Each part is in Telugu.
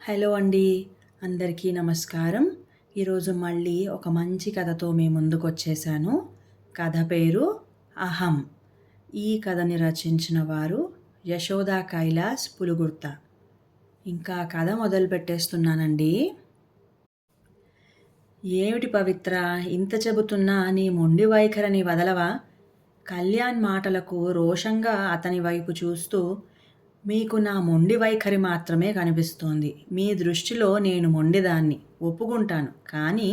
హలో అండి. అందరికీ నమస్కారం. ఈరోజు మళ్ళీ ఒక మంచి కథతో మీ ముందుకొచ్చేసాను. కథ పేరు 'అహం'. ఈ కథని రచించిన వారు యశోదా కైలాస్ పులుగుర్త. ఇంకా కథ మొదలుపెట్టేస్తున్నానండి. ఏమిటి పవిత్ర, ఇంత చెబుతున్నా నీ మొండి వైఖరిని వదలవా? కళ్యాణ్ మాటలకు రోషంగా అతని వైపు చూస్తూ, మీకు నా మొండి వైఖరి మాత్రమే కనిపిస్తోంది. మీ దృష్టిలో నేను మొండిదాన్ని ఒప్పుకుంటాను. కానీ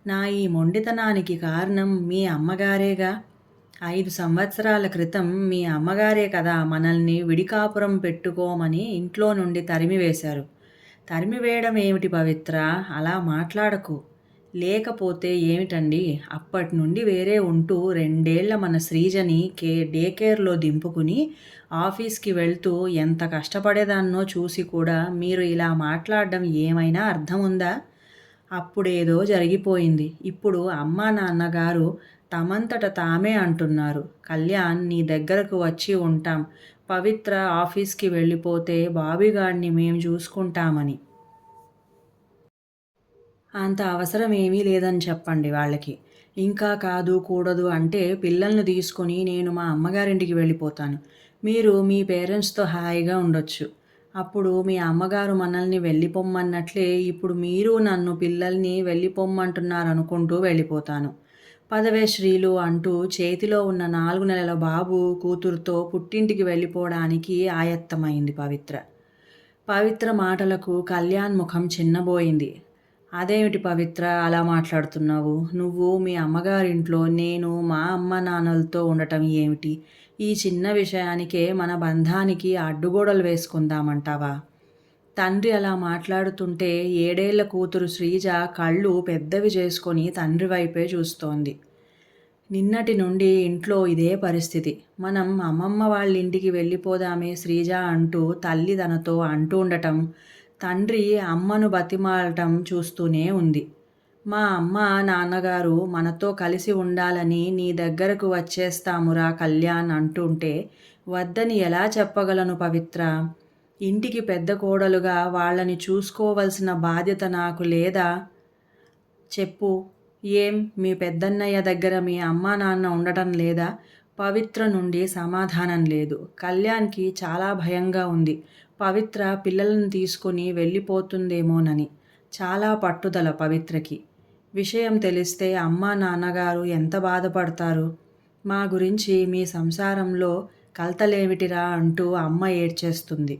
నా ఈ మొండితనానికి కారణం మీ అమ్మగారేగా. 5 సంవత్సరాల క్రితం మీ అమ్మగారే కదా మనల్ని విడికాపురం పెట్టుకోమని ఇంట్లో నుండి తరిమివేశారు. తరిమివేయడం ఏమిటి పవిత్ర, అలా మాట్లాడకు. లేకపోతే ఏమిటండి, అప్పట్నుండి వేరే ఉంటూ 2 ఏళ్ల మన శ్రీజని డే కేర్‌లో దింపుకుని ఆఫీస్‌కి వెళ్తూ ఎంత కష్టపడేదాన్నో చూసి కూడా మీరు ఇలా మాట్లాడడం ఏమైనా అర్థముందా? అప్పుడేదో జరిగిపోయింది. ఇప్పుడు అమ్మా నాన్నగారు తమంతట తామే అంటున్నారు, కళ్యాణ్ నీ దగ్గరకు వచ్చి ఉంటాం. పవిత్ర ఆఫీస్‌కి వెళ్ళిపోతే బాబీగాడిని మేం చూసుకుంటామని. అంత అవసరం ఏమీ లేదని చెప్పండి వాళ్ళకి. ఇంకా కాదు, కూడదు అంటే పిల్లల్ని తీసుకొని నేను మా అమ్మగారింటికి వెళ్ళిపోతాను. మీరు మీ పేరెంట్స్‌తో హాయిగా ఉండొచ్చు. అప్పుడు మీ అమ్మగారు మనల్ని వెళ్ళిపొమ్మన్నట్లే ఇప్పుడు మీరు నన్ను పిల్లల్ని వెళ్ళిపొమ్మంటున్నారనుకుంటూ వెళ్ళిపోతాను. పదవే శ్రీలు అంటూ చేతిలో ఉన్న 4 నెలల బాబు కూతురుతో పుట్టింటికి వెళ్ళిపోవడానికి ఆయత్తమైంది పవిత్ర. పవిత్ర మాటలకు కళ్యాణ్ ముఖం చిన్నబోయింది. అదేమిటి పవిత్ర, అలా మాట్లాడుతున్నావు? నువ్వు మీ అమ్మగారింట్లో, నేను మా అమ్మ నాన్నలతో ఉండటం ఏమిటి? ఈ చిన్న విషయానికే మన బంధానికి అడ్డుగోడలు వేసుకుందామంటావా? తండ్రి అలా మాట్లాడుతుంటే 7 ఏళ్ల కూతురు శ్రీజ కళ్ళు పెద్దవి చేసుకొని తండ్రి వైపే చూస్తోంది. నిన్నటి నుండి ఇంట్లో ఇదే పరిస్థితి. మనం అమ్మమ్మ వాళ్ళింటికి వెళ్ళిపోదామే శ్రీజ అంటూ తల్లి తనతో అంటూండటం, తండ్రి అమ్మను బతిమాలటం చూస్తూనే ఉంది. మా అమ్మ నాన్నగారు మనతో కలిసి ఉండాలని నీ దగ్గరకు వచ్చేస్తామురా కళ్యాణ్ అంటుంటే వద్దని ఎలా చెప్పగలను పవిత్ర? ఇంటికి పెద్ద కోడలుగా వాళ్ళని చూసుకోవలసిన బాధ్యత నాకు లేదా? చెప్పు. ఏం, మీ పెద్దన్నయ్య దగ్గర మీ అమ్మా నాన్న ఉండటం లేదా? పవిత్ర నుండి సమాధానం లేదు. కళ్యాణ్‌కి చాలా భయంగా ఉంది. పవిత్ర పిల్లలను తీసుకొని వెళ్ళిపోతుందేమోనని. చాలా పట్టుదల పవిత్రకి. విషయం తెలిస్తే అమ్మా నాన్నగారు ఎంత బాధపడతారు? మా గురించి మీ సంసారంలో కలతలేమిటిరా అంటూ అమ్మ ఏడ్చేస్తుంది.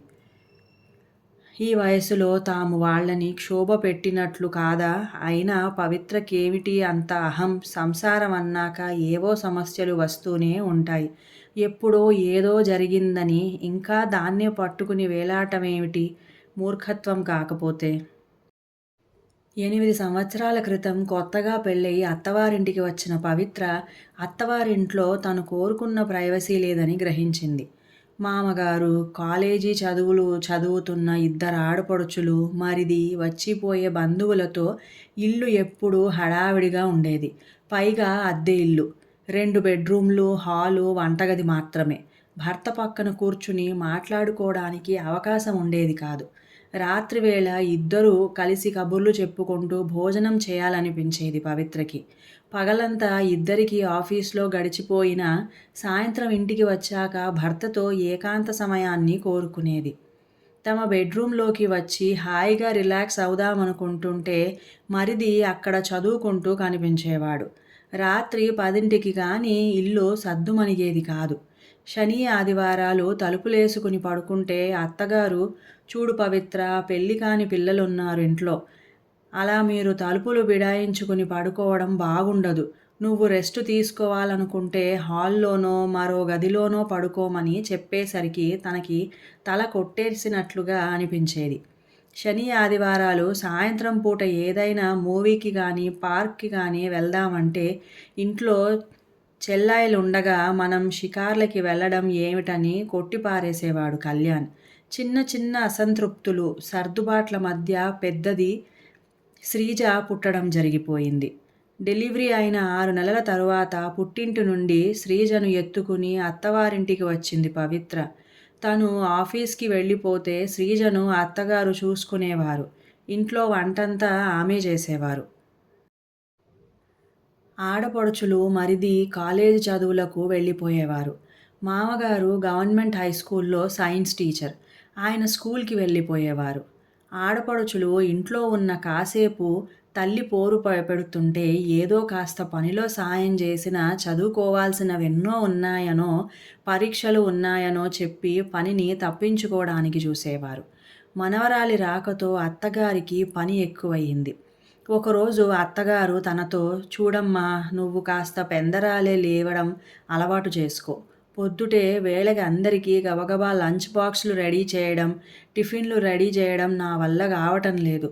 ఈ వయసులో తాము వాళ్ళని క్షోభ పెట్టినట్లు కాదా? అయినా పవిత్రకేమిటి అంత అహం? సంసారం అన్నాక ఏవో సమస్యలు వస్తూనే ఉంటాయి. ఎప్పుడో ఏదో జరిగిందని ఇంకా దాన్నే పట్టుకుని వేలాటమేమిటి? మూర్ఖత్వం కాకపోతే. 8 సంవత్సరాల క్రితం కొత్తగా పెళ్ళయి అత్తవారింటికి వచ్చిన పవిత్ర అత్తవారింట్లో తను కోరుకున్న ప్రైవసీ లేదని గ్రహించింది. మామగారు, కాలేజీ చదువులు చదువుతున్న 2 ఆడపడుచులు, మరిది, వచ్చిపోయే బంధువులతో ఇల్లు ఎప్పుడూ హడావిడిగా ఉండేది. పైగా అద్దె ఇల్లు. 2 బెడ్రూమ్లు, హాలు, వంటగది మాత్రమే. భర్త పక్కన కూర్చుని మాట్లాడుకోవడానికి అవకాశం ఉండేది కాదు. రాత్రివేళ ఇద్దరూ కలిసి కబుర్లు చెప్పుకుంటూ భోజనం చేయాలనిపించేది పవిత్రకి. పగలంతా ఇద్దరికీ ఆఫీస్లో గడిచిపోయినా సాయంత్రం ఇంటికి వచ్చాక భర్తతో ఏకాంత సమయాన్ని కోరుకునేది. తమ బెడ్రూంలోకి వచ్చి హాయిగా రిలాక్స్ అవుదామనుకుంటుంటే మరిది అక్కడ చదువుకుంటూ కనిపించేవాడు. రాత్రి 10ంటికి కానీ ఇల్లు సద్దుమణిగేది కాదు. శని ఆదివారాలు తలుపులేసుకుని పడుకుంటే అత్తగారు, చూడు పవిత్ర, పెళ్ళి కాని పిల్లలున్నారు ఇంట్లో. అలా మీరు తలుపులు బిడాయించుకుని పడుకోవడం బాగుండదు. నువ్వు రెస్ట్ తీసుకోవాలనుకుంటే హాల్లోనో మరో గదిలోనో పడుకోమని చెప్పేసరికి తనకి తల కొట్టేసినట్లుగా అనిపించేది. శని ఆదివారాలు సాయంత్రం పూట ఏదైనా మూవీకి కానీ పార్క్కి కానీ వెళ్దామంటే ఇంట్లో చెల్లాయిలుండగా మనం షికార్లకి వెళ్ళడం ఏమిటని కొట్టిపారేసేవాడు కళ్యాణ్. చిన్న చిన్న అసంతృప్తులు, సర్దుబాట్ల మధ్య పెద్దది శ్రీజ పుట్టడం జరిగిపోయింది. డెలివరీ అయిన 6 నెలల తరువాత పుట్టింటి నుండి శ్రీజను ఎత్తుకుని అత్తవారింటికి వచ్చింది పవిత్ర. తను ఆఫీస్‌కి వెళ్ళిపోతే శ్రీజను అత్తగారు చూసుకునేవారు. ఇంట్లో వంటంతా ఆమె చేసేవారు. ఆడపడుచులు మరిది కాలేజీ చదువులకు వెళ్ళిపోయేవారు. మామగారు గవర్నమెంట్ హై స్కూల్లో సైన్స్ టీచర్. ఆయన స్కూల్‌కి వెళ్ళిపోయేవారు. ఆడపడుచులు ఇంట్లో ఉన్న కాసేపు తల్లి పోరు పెడుతుంటే ఏదో కాస్త పనిలో సాయం చేసినా చదువుకోవాల్సినవెన్నో ఉన్నాయనో, పరీక్షలు ఉన్నాయనో చెప్పి పనిని తప్పించుకోవడానికి చూసేవారు. మనవరాలి రాకతో అత్తగారికి పని ఎక్కువయింది. ఒకరోజు అత్తగారు తనతో, "చూడమ్మా, నువ్వు కాస్త పెందరాలే లేవడం అలవాటు చేసుకో. పొద్దుటే వేళకి అందరికీ గబగబా లంచ్ బాక్సులు రెడీ చేయడం, టిఫిన్‌లు రెడీ చేయడం నా వల్ల కావటం లేదు.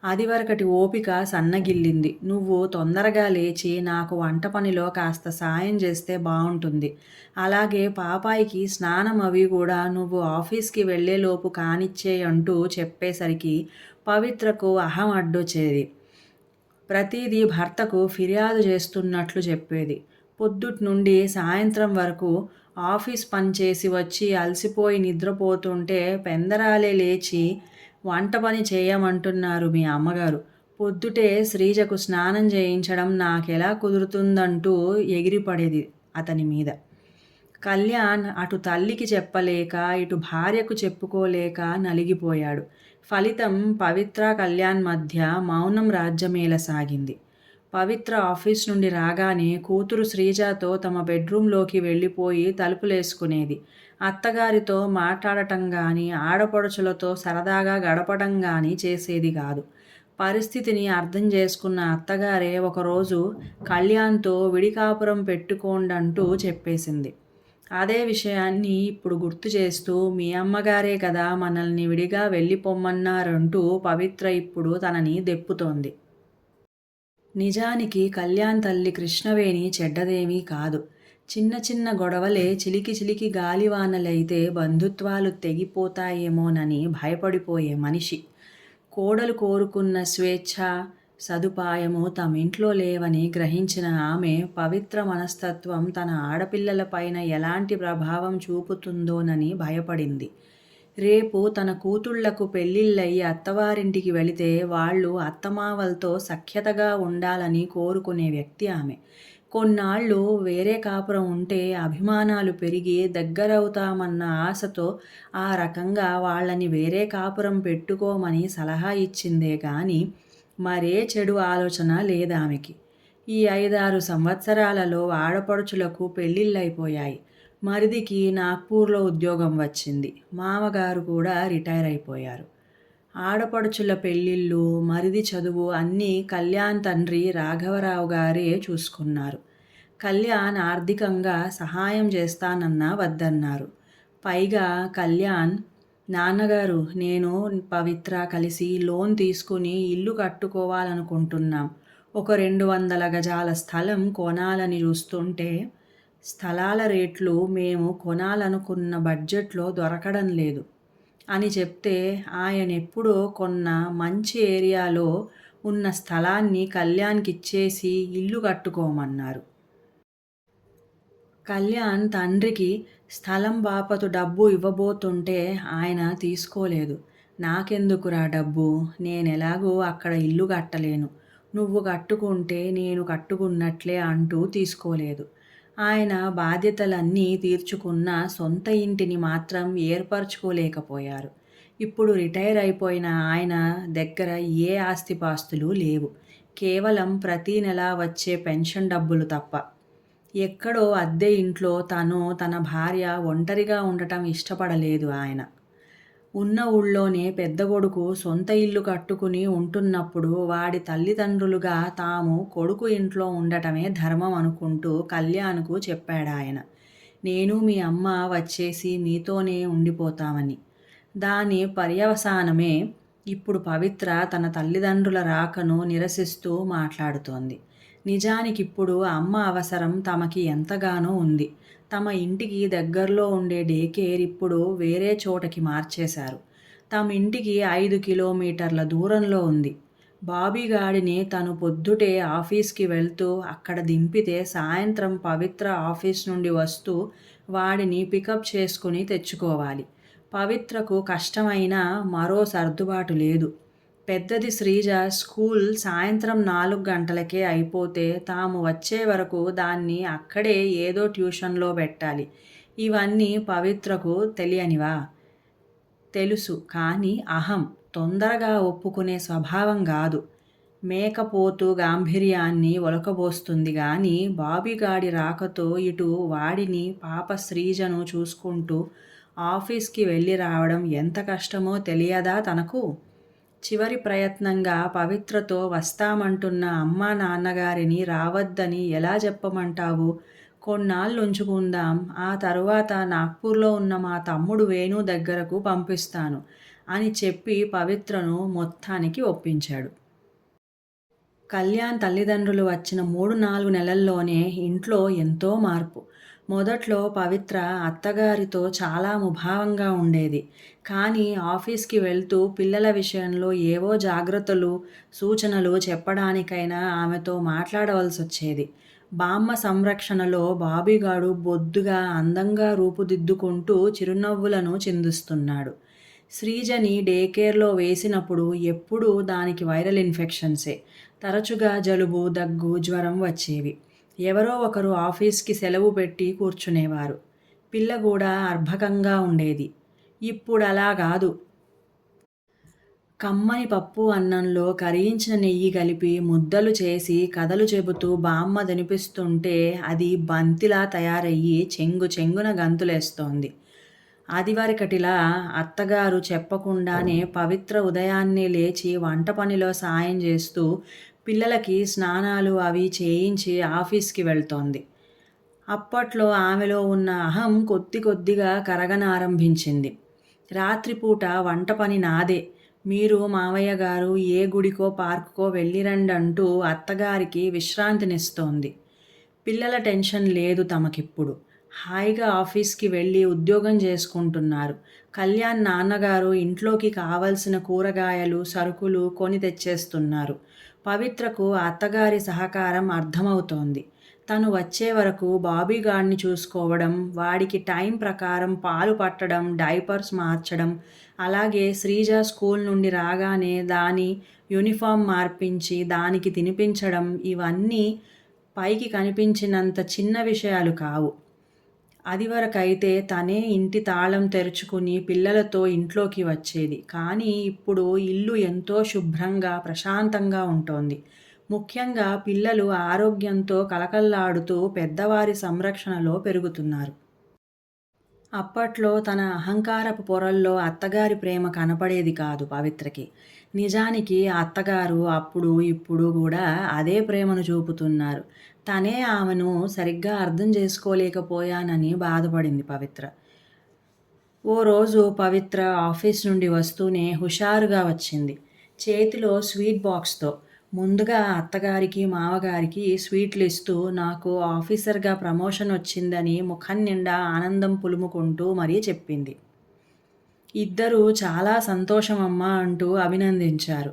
అదివరకటి ఓపిక సన్నగిల్లింది. నువ్వు తొందరగా లేచి నాకు వంట పనిలో కాస్త సాయం చేస్తే బావుంటుంది. అలాగే పాపాయికి స్నానం అవి కూడా నువ్వు ఆఫీస్‌కి వెళ్ళేలోపు కానిచ్చేయ్" అంటూ చెప్పేసరికి పవిత్రకు అహం అడ్డొచ్చేది. ప్రతీదీ భర్తకు ఫిర్యాదు చేస్తున్నట్లు చెప్పేది. పొద్దుట్నుండి సాయంత్రం వరకు ఆఫీస్ పని చేసి వచ్చి అలసిపోయి నిద్రపోతుంటే పెందరాలే లేచి వంట పని చేయమంటున్నారు మీ అమ్మగారు. పొద్దుటే శ్రీజకు స్నానం చేయించడం నాకెలా కుదురుతుందంటూ ఎగిరిపడేది అతని మీద. కళ్యాణ్ అటు తల్లికి చెప్పలేక, ఇటు భార్యకు చెప్పుకోలేక నలిగిపోయాడు. ఫలితం పవిత్ర, కళ్యాణ్ మధ్య మౌనం రాజ్యమేలసాగింది. పవిత్ర ఆఫీస్ నుండి రాగానే కూతురు శ్రీజతో తమ బెడ్రూంలోకి వెళ్ళిపోయి తలుపులేసుకునేది. అత్తగారితో మాట్లాడటం గానీ, ఆడపడుచులతో సరదాగా గడపడం గానీ చేసేది కాదు. పరిస్థితిని అర్థం చేసుకున్న అత్తగారే ఒకరోజు కళ్యాణ్‌తో విడికాపురం పెట్టుకోండంటూ చెప్పేసింది. అదే విషయాన్ని ఇప్పుడు గుర్తు చేస్తూ, "మీ అమ్మగారే కదా మనల్ని విడిగా వెళ్ళిపొమ్మన్నారంటూ" పవిత్ర ఇప్పుడు తనని దెప్పుతోంది. నిజానికి కళ్యాణ్ తల్లి కృష్ణవేణి చెడ్డదేమీ కాదు. చిన్న చిన్న గొడవలే చిలికి చిలికి గాలివానలైతే బంధుత్వాలు తెగిపోతాయేమోనని భయపడిపోయే మనిషి. కోడలు కోరుకున్న స్వేచ్ఛ, సదుపాయము తమింట్లో లేవని గ్రహించిన ఆమె పవిత్ర మనస్తత్వం తన ఆడపిల్లలపైన ఎలాంటి ప్రభావం చూపుతుందోనని భయపడింది. రేపు తన కూతుళ్లకు పెళ్ళిళ్ళయి అత్తవారింటికి వెళితే వాళ్ళు అత్తమామలతో సఖ్యతగా ఉండాలని కోరుకునే వ్యక్తి ఆమె. కొన్నాళ్ళు వేరే కాపురం ఉంటే అభిమానాలు పెరిగి దగ్గరవుతామన్న ఆశతో ఆ రకంగా వాళ్ళని వేరే కాపురం పెట్టుకోమని సలహా ఇచ్చిందే గాని మరే చెడు ఆలోచన లేదామెకి. ఈ 5-6 సంవత్సరాలలో ఆడపడుచులకు పెళ్ళిళ్ళైపోయాయి. మరిదికి నాగ్పూర్‌లో ఉద్యోగం వచ్చింది. మామగారు కూడా రిటైర్ అయిపోయారు. ఆడపడుచుల పెళ్ళిళ్ళు, మరిది చదువు అన్నీ కళ్యాణ్ తండ్రి రాఘవరావు గారే చూసుకున్నారు. కళ్యాణ్ ఆర్థికంగా సహాయం చేస్తానన్నా వద్దన్నారు. పైగా కళ్యాణ్, "నాన్నగారు, నేను పవిత్ర కలిసి లోన్ తీసుకుని ఇల్లు కట్టుకోవాలనుకుంటున్నాం. ఒక 200 గజాల స్థలం కొనాలని చూస్తుంటే స్థలాల రేట్లు మేము కొనాలనుకున్న బడ్జెట్‌లో దొరకడం లేదు" అని చెప్తే, ఆయనెప్పుడో కొన్న మంచి ఏరియాలో ఉన్న స్థలాన్ని కళ్యాణ్‌కిచ్చేసి ఇల్లు కట్టుకోమన్నారు. కళ్యాణ్ తండ్రికి స్థలం బాపతు డబ్బు ఇవ్వబోతుంటే ఆయన తీసుకోలేదు. "నాకెందుకురా డబ్బు? నేనెలాగూ అక్కడ ఇల్లు కట్టలేను. నువ్వు కట్టుకుంటే నేను కట్టుకున్నట్లే" అంటూ తీసుకోలేదు. ఆయన బాధ్యతలన్నీ తీర్చుకున్న సొంత ఇంటిని మాత్రం ఏర్పరచుకోలేకపోయారు. ఇప్పుడు రిటైర్ అయిపోయిన ఆయన దగ్గర ఏ ఆస్తిపాస్తులు లేవు. కేవలం ప్రతీ నెలా వచ్చే పెన్షన్ డబ్బులు తప్ప. ఎక్కడో అద్దె ఇంట్లో తను, తన భార్య ఒంటరిగా ఉండటం ఇష్టపడలేదు ఆయన. ఉన్న ఊళ్ళోనే పెద్ద కొడుకు సొంత ఇల్లు కట్టుకుని ఉంటున్నప్పుడు వాడి తల్లిదండ్రులుగా తాము కొడుకు ఇంట్లో ఉండటమే ధర్మం అనుకుంటూ కళ్యాణ్‌కు చెప్పాడాయన. "నేను మీ అమ్మ వచ్చేసి మీతోనే ఉండిపోతామని." దాని పర్యవసానమే ఇప్పుడు పవిత్ర తన తల్లిదండ్రుల రాకను నిరసిస్తూ మాట్లాడుతోంది. నిజానికిప్పుడు అమ్మ అవసరం తమకి ఎంతగానో ఉంది. తమ ఇంటికి దగ్గరలో ఉండే డే కేర్ ఇప్పుడు వేరే చోటకి మార్చేశారు. తమింటికి 5 కిలోమీటర్ల దూరంలో ఉంది. బాబీగాడిని తను పొద్దుటే ఆఫీస్‌కి వెళ్తూ అక్కడ దింపితే సాయంత్రం పవిత్ర ఆఫీస్ నుండి వస్తూ వాడిని పికప్ చేసుకుని తెచ్చుకోవాలి. పవిత్రకు కష్టమైనా మరో సర్దుబాటు లేదు. పెద్దది శ్రీజ స్కూల్ సాయంత్రం 4 గంటలకే అయిపోతే తాము వచ్చే వరకు దాన్ని అక్కడే ఏదో ట్యూషన్లో పెట్టాలి. ఇవన్నీ పవిత్రకు తెలియనివా? తెలుసు. కానీ అహం. తొందరగా ఒప్పుకునే స్వభావం గాదు. మేకపోతు గాంభీర్యాన్ని ఒలకబోస్తుంది గాని బాబిగాడి రాకతో ఇటు వాడిని పాప శ్రీజను చూసుకుంటూ ఆఫీస్కి వెళ్ళి రావడం ఎంత కష్టమో తెలియదా తనకు? చివరి ప్రయత్నంగా పవిత్రతో వస్తామంటున్న అమ్మా నాన్నగారిని రావద్దని ఎలా చెప్పమంటావు? కొన్నాళ్ళుంచుకుందాం. ఆ తరువాత నాగ్పూర్లో ఉన్న మా తమ్ముడు వేణు దగ్గరకు పంపిస్తాను అని చెప్పి పవిత్రను మొత్తానికి ఒప్పించాడు. కళ్యాణ్ తల్లిదండ్రులు వచ్చిన 3-4 నెలల్లోనే ఇంట్లో ఎంతో మార్పు. మొదట్లో పవిత్ర అత్తగారితో చాలా ముభావంగా ఉండేది. కానీ ఆఫీస్కి వెళ్తూ పిల్లల విషయంలో ఏవో జాగ్రత్తలు, సూచనలు చెప్పడానికైనా ఆమెతో మాట్లాడవలసొచ్చేది. బామ్మ సంరక్షణలో బాబిగాడు బొద్దుగా అందంగా రూపుదిద్దుకుంటూ చిరునవ్వులను చిందిస్తున్నాడు. శ్రీజని డే కేర్లో వేసినప్పుడు ఎప్పుడూ దానికి వైరల్ ఇన్ఫెక్షన్సే. తరచుగా జలుబు, దగ్గు, జ్వరం వచ్చేవి. ఎవరో ఒకరు ఆఫీస్కి సెలవు పెట్టి కూర్చునేవారు. పిల్ల కూడా అర్భకంగా ఉండేది. ఇప్పుడలా గాదు. కమ్మని పప్పు అన్నంలో కరిగించిన నెయ్యి కలిపి ముద్దలు చేసి కథలు చెబుతూ బామ్మ తినిపిస్తుంటే అది బంతిలా తయారయ్యి చెంగు చెంగున గంతులేస్తోంది. అదివరకటిలా అత్తగారు చెప్పకుండానే పవిత్ర ఉదయాన్నే లేచి వంట పనిలో సాయం చేస్తూ పిల్లలకి స్నానాలు అవి చేయించి ఆఫీస్కి వెళ్తోంది. అప్పట్లో ఆమెలో ఉన్న అహం కొద్ది కొద్దిగా కరగనారంభించింది. రాత్రిపూట వంట పని నాదే. మీరు మావయ్య గారు ఏ గుడికో పార్కుకో వెళ్ళిరండంటూ అత్తగారికి విశ్రాంతినిస్తోంది. పిల్లల టెన్షన్ లేదు తమకిప్పుడు. హాయిగా ఆఫీస్కి వెళ్ళి ఉద్యోగం చేసుకుంటున్నారు. కళ్యాణ్ నాన్నగారు ఇంట్లోకి కావలసిన కూరగాయలు, సరుకులు కొని తెచ్చేస్తున్నారు. పవిత్రకు అత్తగారి సహకారం అర్థమవుతోంది. తను వచ్చే వరకు బాబీగాడ్ని చూసుకోవడం, వాడికి టైం ప్రకారం పాలు పట్టడం, డైపర్స్ మార్చడం, అలాగే శ్రీజ స్కూల్ నుండి రాగానే దాని యూనిఫామ్ మార్పించి దానికి తినిపించడం ఇవన్నీ పైకి కనిపించినంత చిన్న విషయాలు కావు. అదివరకైతే తనే ఇంటి తాళం తెరుచుకుని పిల్లలతో ఇంట్లోకి వచ్చేది. కానీ ఇప్పుడు ఇల్లు ఎంతో శుభ్రంగా, ప్రశాంతంగా ఉంటోంది. ముఖ్యంగా పిల్లలు ఆరోగ్యంతో కళకళలాడుతూ పెద్దవారి సంరక్షణలో పెరుగుతున్నారు. అప్పట్లో తన అహంకారపు పొరల్లో అత్తగారి ప్రేమ కనపడేది కాదు పవిత్రకి. నిజానికి అత్తగారు అప్పుడు ఇప్పుడు కూడా అదే ప్రేమను చూపుతున్నారు. తనే ఆమెను సరిగ్గా అర్థం చేసుకోలేకపోయానని బాధపడింది పవిత్ర. ఓ రోజు పవిత్ర ఆఫీస్ నుండి వస్తూనే హుషారుగా వచ్చింది. చేతిలో స్వీట్ బాక్స్తో. ముందుగా అత్తగారికి, మావగారికి స్వీట్లు ఇస్తూ నాకు ఆఫీసర్గా ప్రమోషన్ వచ్చిందని ముఖం నిండా ఆనందం పులుముకుంటూ మరీ చెప్పింది. ఇద్దరూ చాలా సంతోషమమ్మా అంటూ అభినందించారు.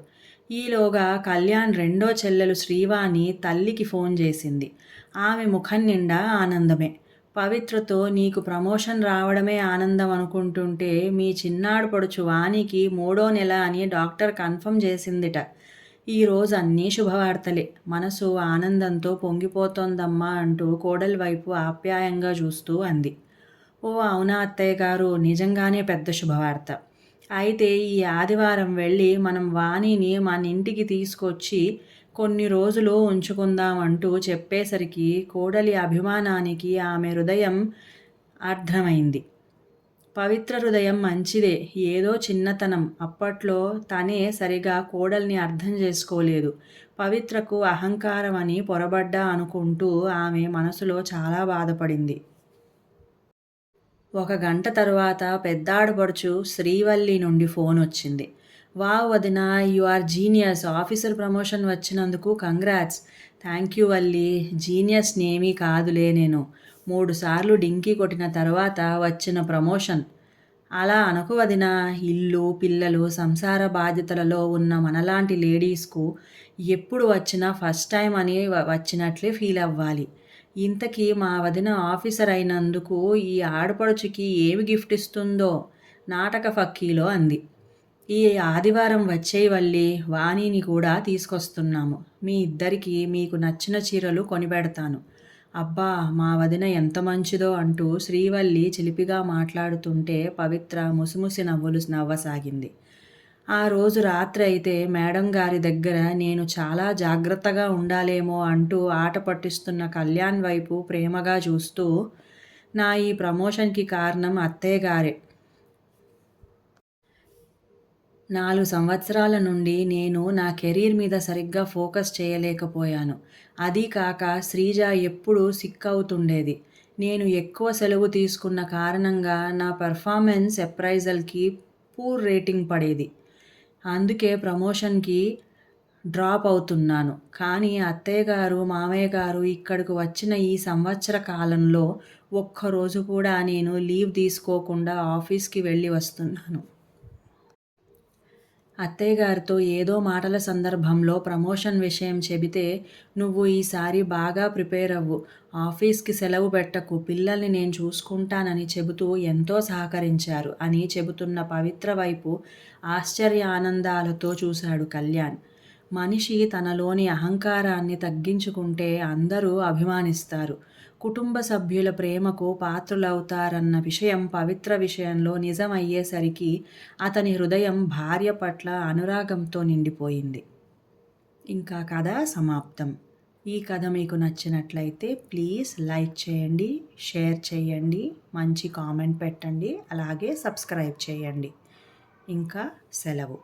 ఈలోగా కళ్యాణ్ రెండో చెల్లెలు శ్రీవాణి తల్లికి ఫోన్ చేసింది. ఆమె ముఖం నిండా ఆనందమే. పవిత్రతో నీకు ప్రమోషన్ రావడమే ఆనందం అనుకుంటుంటే మీ చిన్నాడు పడుచు వాణికి 3వ నెల అని డాక్టర్ కన్ఫర్మ్ చేసిందిట. ఈరోజు అన్నీ శుభవార్తలే. మనసు ఆనందంతో పొంగిపోతోందమ్మా అంటూ కోడలి వైపు ఆప్యాయంగా చూస్తూ అంది. ఓ అవునా అత్తయ్య గారు, నిజంగానే పెద్ద శుభవార్త. అయితే ఈ ఆదివారం వెళ్ళి మనం వాణిని మన ఇంటికి తీసుకొచ్చి కొన్ని రోజులు ఉంచుకుందామంటూ చెప్పేసరికి కోడలి అభిమానానికి ఆమె హృదయం అర్థమైంది. పవిత్ర హృదయం మంచిదే. ఏదో చిన్నతనం. అప్పట్లో తనే సరిగా కోడల్ని అర్థం చేసుకోలేదు. పవిత్రకు అహంకారం అని పొరబడ్డా అనుకుంటూ ఆమె మనసులో చాలా బాధపడింది. 1 గంట తరువాత పెద్దాడపడుచు శ్రీవల్లి నుండి ఫోన్ వచ్చింది. వావ్ వదినా, you are genius. Officer promotion వచ్చినందుకు కంగ్రాట్స్. Thank you Valli. జీనియస్నేమీ కాదులే నేను. 3 సార్లు డింకీ కొట్టిన తర్వాత వచ్చిన ప్రమోషన్. అలా అనకు వదినా. ఇల్లు, పిల్లలు, సంసార బాధ్యతలలో ఉన్న మనలాంటి లేడీస్కు ఎప్పుడు వచ్చినా ఫస్ట్ టైం అని వచ్చినట్లే ఫీల్ అవ్వాలి. ఇంతకీ మా వదిన ఆఫీసర్ అయినందుకు ఈ ఆడపడుచుకి ఏమి గిఫ్ట్ ఇస్తుందో నాటక ఫక్కీలో అంది. ఈ ఆదివారం వచ్చేయి వల్లి, వాణిని కూడా తీసుకొస్తున్నాము. మీ ఇద్దరికీ మీకు నచ్చిన చీరలు కొనిపెడతాను. అబ్బా! మా వదిన ఎంత మంచిదో అంటూ శ్రీవల్లి చిలిపిగా మాట్లాడుతుంటే పవిత్ర ముసిముసి నవ్వులు నవ్వసాగింది. ఆ రోజు రాత్రి అయితే మేడం గారి దగ్గర నేను చాలా జాగ్రత్తగా ఉండాలేమో అంటూ ఆట పట్టిస్తున్న కళ్యాణ్ వైపు ప్రేమగా చూస్తూ, నా ఈ ప్రమోషన్‌కి కారణం అత్తయ్య గారే. 4 సంవత్సరాల నుండి నేను నా కెరీర్ మీద సరిగ్గా ఫోకస్ చేయలేకపోయాను. అదీ కాక శ్రీజ ఎప్పుడూ సిక్ అవుతుండేది. నేను ఎక్కువ సెలవు తీసుకున్న కారణంగా నా పెర్ఫార్మెన్స్ అప్రైజల్‌కి పూర్ రేటింగ్ పడేది. అందుకే ప్రమోషన్‌కి డ్రాప్ అవుతున్నాను. కానీ అత్తయ్య గారు, మామయ్య గారు ఇక్కడకు వచ్చిన ఈ సంవత్సర కాలంలో ఒక్కరోజు కూడా నేను లీవ్ తీసుకోకుండా ఆఫీస్‌కి వెళ్ళి వస్తున్నాను. అత్తయ్య గారితో ఏదో మాటల సందర్భంలో ప్రమోషన్ విషయం చెబితే, "నువ్వు ఈసారి బాగా ప్రిపేర్ అవ్వు. ఆఫీస్‌కి సెలవు పెట్టకు. పిల్లల్ని నేను చూసుకుంటానని" చెబుతూ ఎంతో సహకరించారు అని చెబుతున్న పవిత్ర వైపు ఆశ్చర్యానందాలతో చూశాడు కళ్యాణ్. మనిషి తనలోని అహంకారాన్ని తగ్గించుకుంటే అందరూ అభిమానిస్తారు. కుటుంబ సభ్యుల ప్రేమకు పాత్రులవుతారన్న విషయం పవిత్ర విషయంలో నిజమయ్యేసరికి అతని హృదయం భార్య పట్ల అనురాగంతో నిండిపోయింది. ఇంకా కథ సమాప్తం. ఈ కథ మీకు నచ్చినట్లయితే ప్లీజ్ లైక్ చేయండి, షేర్ చేయండి, మంచి కామెంట్ పెట్టండి, అలాగే సబ్స్క్రైబ్ చేయండి. ఇంకా సెలవు.